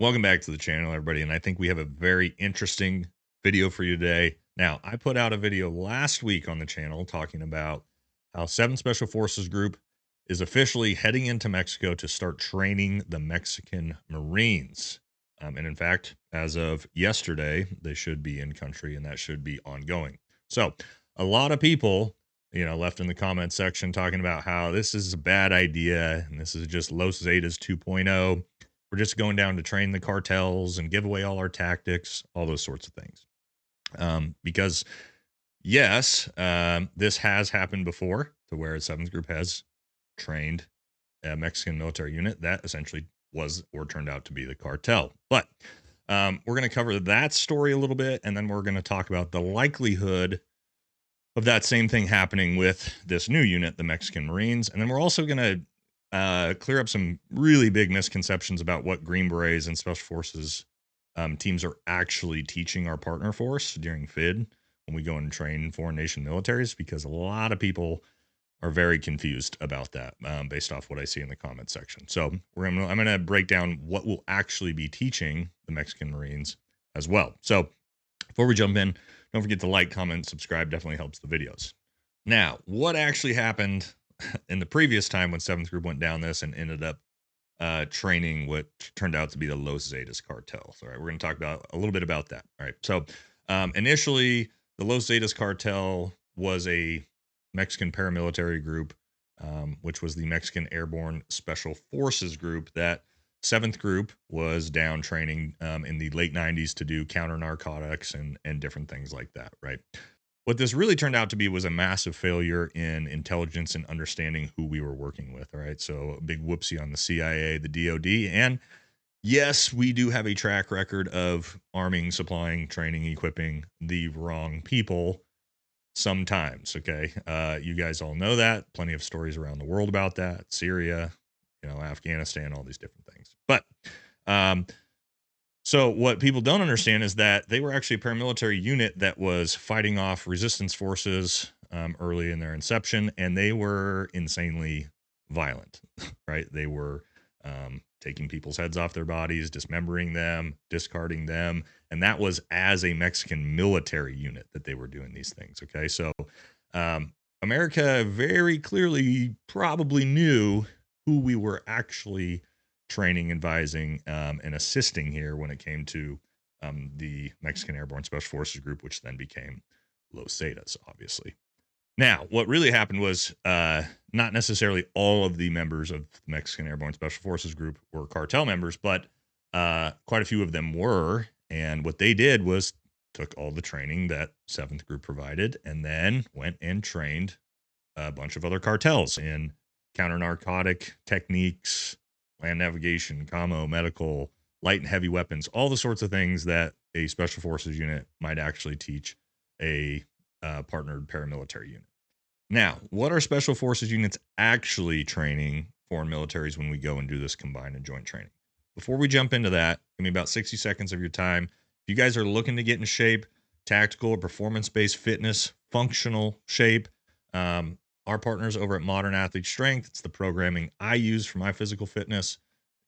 Welcome back to the channel, everybody, and I think we have a very interesting video for you today. Now, I put out a video last week on the channel talking about how 7th Special Forces Group is officially heading into Mexico to start training the Mexican Marines. And in fact, as of yesterday, they should be in country, and that should be ongoing. So a lot of people, left in the comment section talking about how this is a bad idea, and this is just Los Zetas 2.0. We're just going down to train the cartels and give away all our tactics, all those sorts of things. Because yes, this has happened before, to where a 7th Group has trained a Mexican military unit that essentially was or turned out to be the cartel. But we're going to cover that story a little bit, and then we're going to talk about the likelihood of that same thing happening with this new unit, the Mexican Marines. And then we're also going to clear up some really big misconceptions about what Green Berets and Special Forces teams are actually teaching our partner force during FID when we go and train foreign nation militaries, because a lot of people are very confused about that based off what I see in the comment section. So I'm going to break down what we'll actually be teaching the Mexican Marines as well. So before we jump in, don't forget to like, comment, subscribe. Definitely helps the videos. Now, what actually happened in the previous time when 7th Group went down this and ended up training what turned out to be the Los Zetas cartel. All right, we're going to talk about a little bit about that. All right, so initially, the Los Zetas cartel was a Mexican paramilitary group, which was the Mexican Airborne Special Forces Group that 7th Group was down training in the late 90s to do counter-narcotics and different things like that, right? What this really turned out to be was a massive failure in intelligence and understanding who we were working with. All right. So a big whoopsie on the CIA, the DOD. And yes, we do have a track record of arming, supplying, training, equipping the wrong people sometimes. Okay. You guys all know that. Plenty of stories around the world about that. Syria, Afghanistan, all these different things. But so what people don't understand is that they were actually a paramilitary unit that was fighting off resistance forces early in their inception, and they were insanely violent, right? They were taking people's heads off their bodies, dismembering them, discarding them, and that was as a Mexican military unit that they were doing these things, okay? So America very clearly probably knew who we were actually training, advising, and assisting here when it came to the Mexican Airborne Special Forces Group, which then became Los Zetas, obviously. Now, what really happened was not necessarily all of the members of the Mexican Airborne Special Forces Group were cartel members, but quite a few of them were. And what they did was took all the training that 7th Group provided and then went and trained a bunch of other cartels in counter-narcotic techniques, land navigation, commo, medical, light and heavy weapons, all the sorts of things that a special forces unit might actually teach a partnered paramilitary unit. Now, what are special forces units actually training foreign militaries when we go and do this combined and joint training? Before we jump into that, give me about 60 seconds of your time. If you guys are looking to get in shape, tactical or performance-based fitness, functional shape, our partners over at Modern Athlete Strength, it's the programming I use for my physical fitness.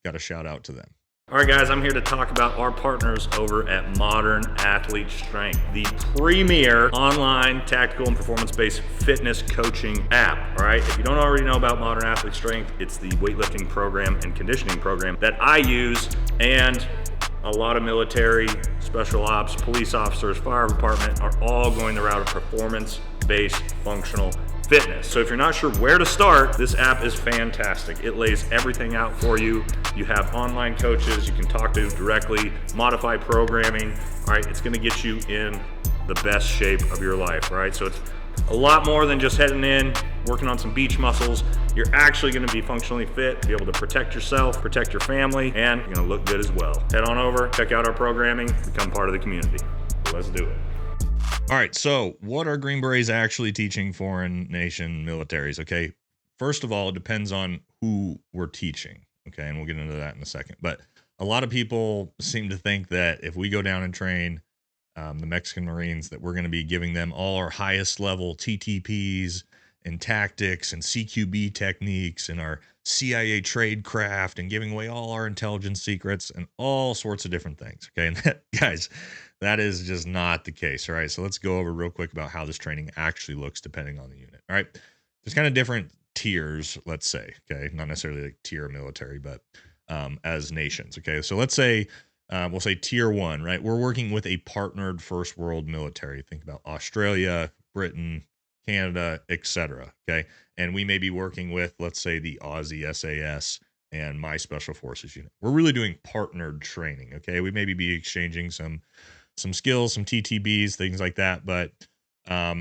Got a shout out to them. All right, guys, I'm here to talk about our partners over at Modern Athlete Strength, the premier online tactical and performance-based fitness coaching app. All right, if you don't already know about Modern Athlete Strength, it's the weightlifting program and conditioning program that I use, and a lot of military, special ops, police officers, fire department are all going the route of performance-based functional fitness. So if you're not sure where to start, this app is fantastic. It lays everything out for you. You have online coaches you can talk to directly, modify programming. All right, it's gonna get you in the best shape of your life, right? So it's a lot more than just heading in, working on some beach muscles. You're actually gonna be functionally fit, be able to protect yourself, protect your family, and you're gonna look good as well. Head on over, check out our programming, become part of the community. Let's do it. All right, so what are Green Berets actually teaching foreign nation militaries? Okay, first of all, it depends on who we're teaching, okay, and we'll get into that in a second. But a lot of people seem to think that if we go down and train the Mexican Marines, that we're going to be giving them all our highest level TTPs and tactics and CQB techniques and our CIA tradecraft and giving away all our intelligence secrets and all sorts of different things. Okay. And that, guys, that is just not the case. All right. So let's go over real quick about how this training actually looks depending on the unit. All right. There's kind of different tiers, let's say. Okay. Not necessarily like tier military, but as nations. Okay. So let's say, we'll say tier one, right? We're working with a partnered first world military. Think about Australia, Britain, Canada, etc. Okay. And we may be working with, let's say, the Aussie SAS and my special forces unit. We're really doing partnered training. Okay. We maybe be exchanging some skills, some TTBs, things like that, but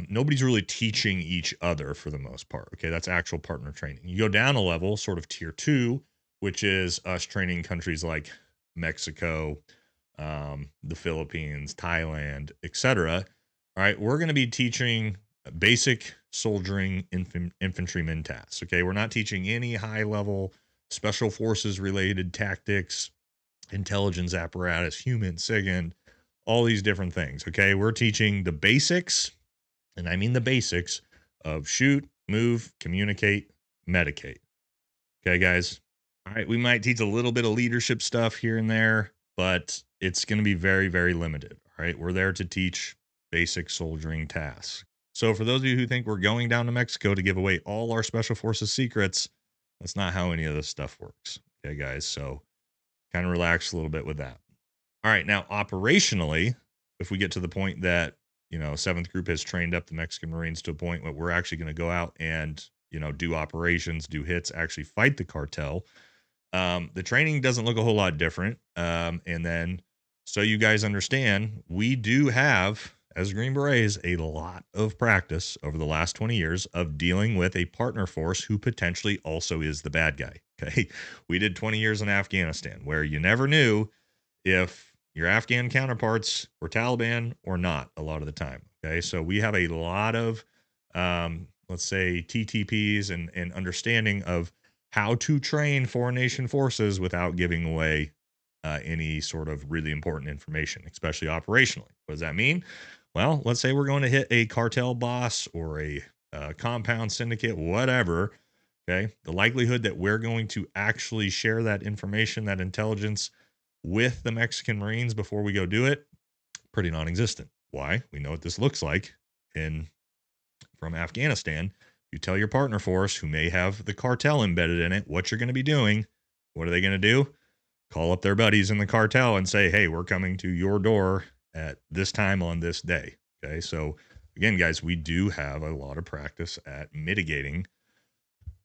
nobody's really teaching each other for the most part. Okay. That's actual partner training. You go down a level, sort of tier two, which is us training countries like Mexico, the Philippines, Thailand, etc. All right, we're going to be teaching basic soldiering infantryman tasks. Okay, we're not teaching any high level special forces related tactics, intelligence apparatus, human, SIGINT, all these different things. Okay, we're teaching the basics, and I mean the basics of shoot, move, communicate, medicate. Okay, guys. All right, we might teach a little bit of leadership stuff here and there, but it's going to be very, very limited. All right, we're there to teach basic soldiering tasks. So, for those of you who think we're going down to Mexico to give away all our special forces secrets, that's not how any of this stuff works. Okay, guys. So, kind of relax a little bit with that. All right, now operationally, if we get to the point that, you know, 7th Group has trained up the Mexican Marines to a point where we're actually going to go out and, you know, do operations, do hits, actually fight the cartel, the training doesn't look a whole lot different. And then, so you guys understand, we do have, as Green Berets, a lot of practice over the last 20 years of dealing with a partner force who potentially also is the bad guy. Okay. We did 20 years in Afghanistan where you never knew if your Afghan counterparts were Taliban or not a lot of the time. Okay. So we have a lot of, let's say, TTPs and understanding of how to train foreign nation forces without giving away any sort of really important information, especially operationally. What does that mean? Well, let's say we're going to hit a cartel boss or a compound syndicate, whatever. Okay. The likelihood that we're going to actually share that information, that intelligence with the Mexican Marines before we go do it, pretty non-existent. Why? We know what this looks like from Afghanistan. You tell your partner force who may have the cartel embedded in it what you're going to be doing. What are they going to do? Call up their buddies in the cartel and say, hey, we're coming to your door at this time on this day. Okay. So again, guys, we do have a lot of practice at mitigating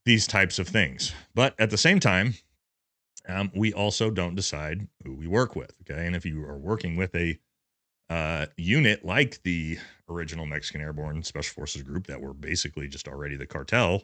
these types of things. But at the same time, we also don't decide who we work with. Okay. And if you are working with a unit like the original Mexican Airborne Special Forces group that were basically just already the cartel,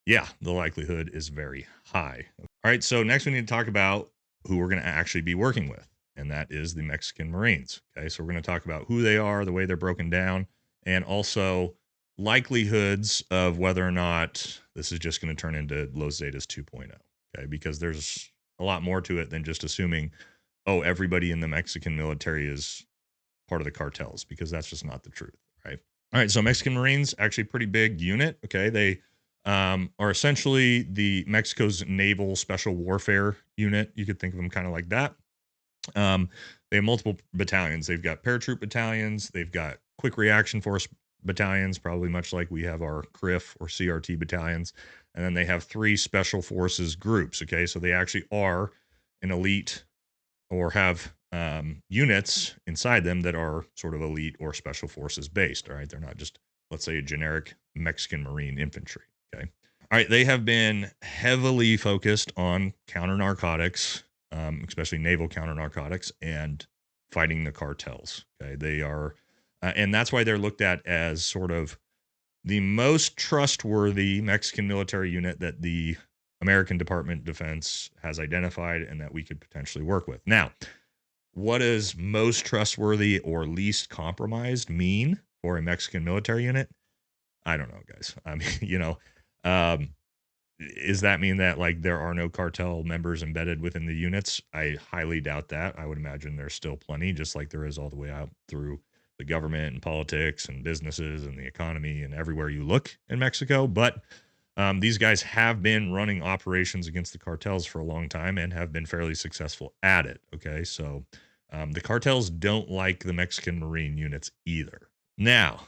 yeah, the likelihood is very high. All right. So next we need to talk about who we're going to actually be working with, and that is the Mexican Marines. Okay. So we're going to talk about who they are, the way they're broken down, and also likelihoods of whether or not this is just going to turn into Los Zetas 2.0. Okay. Because there's a lot more to it than just assuming, oh, everybody in the Mexican military is part of the cartels, because that's just not the truth. Right. All right. So Mexican Marines, actually pretty big unit. Okay. They are essentially the Mexico's naval special warfare unit. You could think of them kind of like that. They have multiple battalions. They've got paratroop battalions. They've got quick reaction force battalions, probably much like we have our CRIF or CRT battalions. And then they have 3 special forces groups. Okay. So they actually are an elite or have units inside them that are sort of elite or special forces based. All right. They're not just, let's say, a generic Mexican Marine infantry. Okay. All right. They have been heavily focused on counter-narcotics, especially naval counter-narcotics, and fighting the cartels. Okay. They are, and that's why they're looked at as sort of the most trustworthy Mexican military unit that the American Department of Defense has identified and that we could potentially work with. Now, what does most trustworthy or least compromised mean for a Mexican military unit? I don't know, guys. I mean, you know, does that mean that like there are no cartel members embedded within the units? I highly doubt that. I would imagine there's still plenty, just like there is all the way out through the government and politics and businesses and the economy and everywhere you look in Mexico. But These guys have been running operations against the cartels for a long time and have been fairly successful at it. Okay, so the cartels don't like the Mexican Marine units either. Now,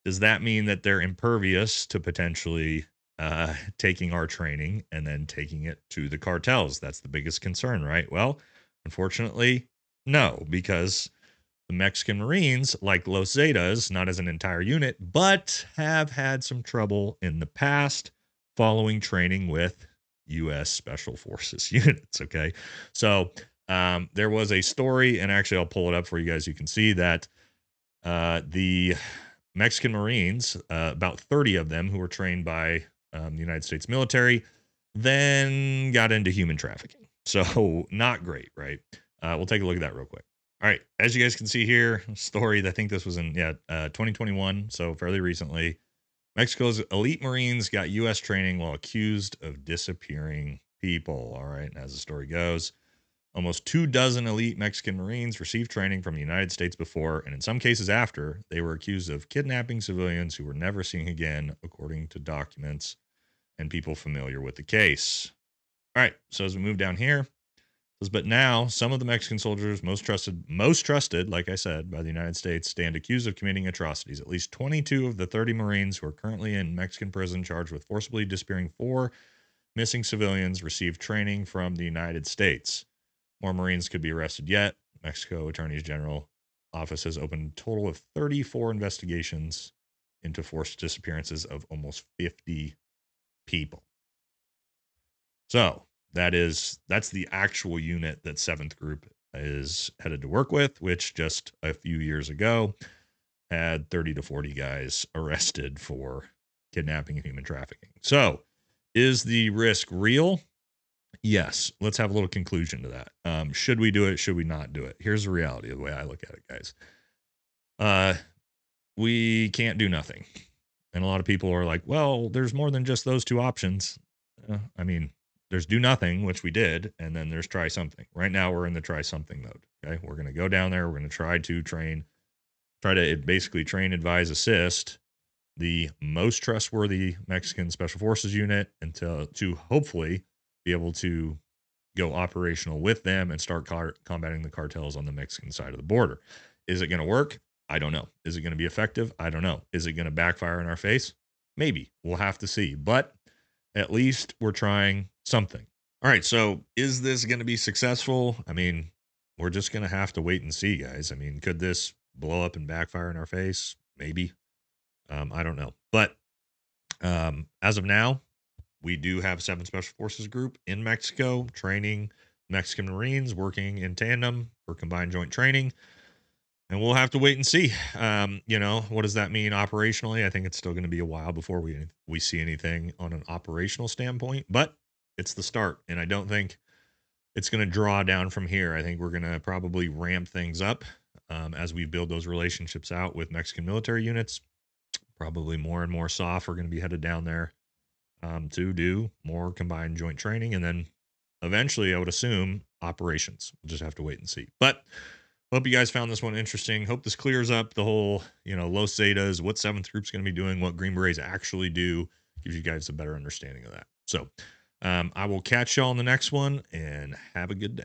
does that mean that they're impervious to potentially taking our training and then taking it to the cartels? That's the biggest concern, right? Well, unfortunately, no, because the Mexican Marines, like Los Zetas, not as an entire unit, but have had some trouble in the past following training with U.S. Special Forces units. Okay. So there was a story, and actually, I'll pull it up for you guys. You can see that the Mexican Marines, about 30 of them who were trained by the United States military, then got into human trafficking. So, not great, right? We'll take a look at that real quick. All right, as you guys can see here, story. I think this was in 2021, so fairly recently. Mexico's elite Marines got U.S. training while accused of disappearing people. All right, and as the story goes, almost 24 elite Mexican Marines received training from the United States before, and in some cases after, they were accused of kidnapping civilians who were never seen again, according to documents and people familiar with the case. All right, so as we move down here, says, but now some of the Mexican soldiers most trusted, like I said, by the United States, stand accused of committing atrocities. At least 22 of the 30 Marines who are currently in Mexican prison charged with forcibly disappearing 4 missing civilians received training from the United States. More Marines could be arrested yet. Mexico Attorney General Office has opened a total of 34 investigations into forced disappearances of almost 50 people. So that's the actual unit that 7th Group is headed to work with, which just a few years ago had 30 to 40 guys arrested for kidnapping and human trafficking. So is the risk real? Yes. Let's have a little conclusion to that. Should we do it? Should we not do it? Here's the reality of the way I look at it, guys. We can't do nothing. And a lot of people are like, well, there's more than just those two options. I mean, there's do nothing, which we did, and then there's try something. Right now, we're in the try something mode. Okay. We're going to go down there. We're going to try to basically train, advise, assist the most trustworthy Mexican Special Forces unit to hopefully be able to go operational with them and start combating the cartels on the Mexican side of the border. Is it going to work? I don't know. Is it going to be effective? I don't know. Is it going to backfire in our face? Maybe. We'll have to see. But at least we're trying something. All right. So is this going to be successful? I mean, we're just going to have to wait and see, guys. I mean, could this blow up and backfire in our face? Maybe. I don't know. But as of now, we do have 7 Special Forces Group in Mexico training Mexican Marines, working in tandem for combined joint training. And we'll have to wait and see. What does that mean operationally? I think it's still going to be a while before we see anything on an operational standpoint, but it's the start. And I don't think it's going to draw down from here. I think we're going to probably ramp things up as we build those relationships out with Mexican military units. Probably more and more SOF are going to be headed down there to do more combined joint training. And then eventually, I would assume, operations. We'll just have to wait and see. But hope you guys found this one interesting. Hope this clears up the whole, Los Zetas, what 7th Group's going to be doing, what Green Berets actually do, gives you guys a better understanding of that. So I will catch y'all in the next one, and have a good day.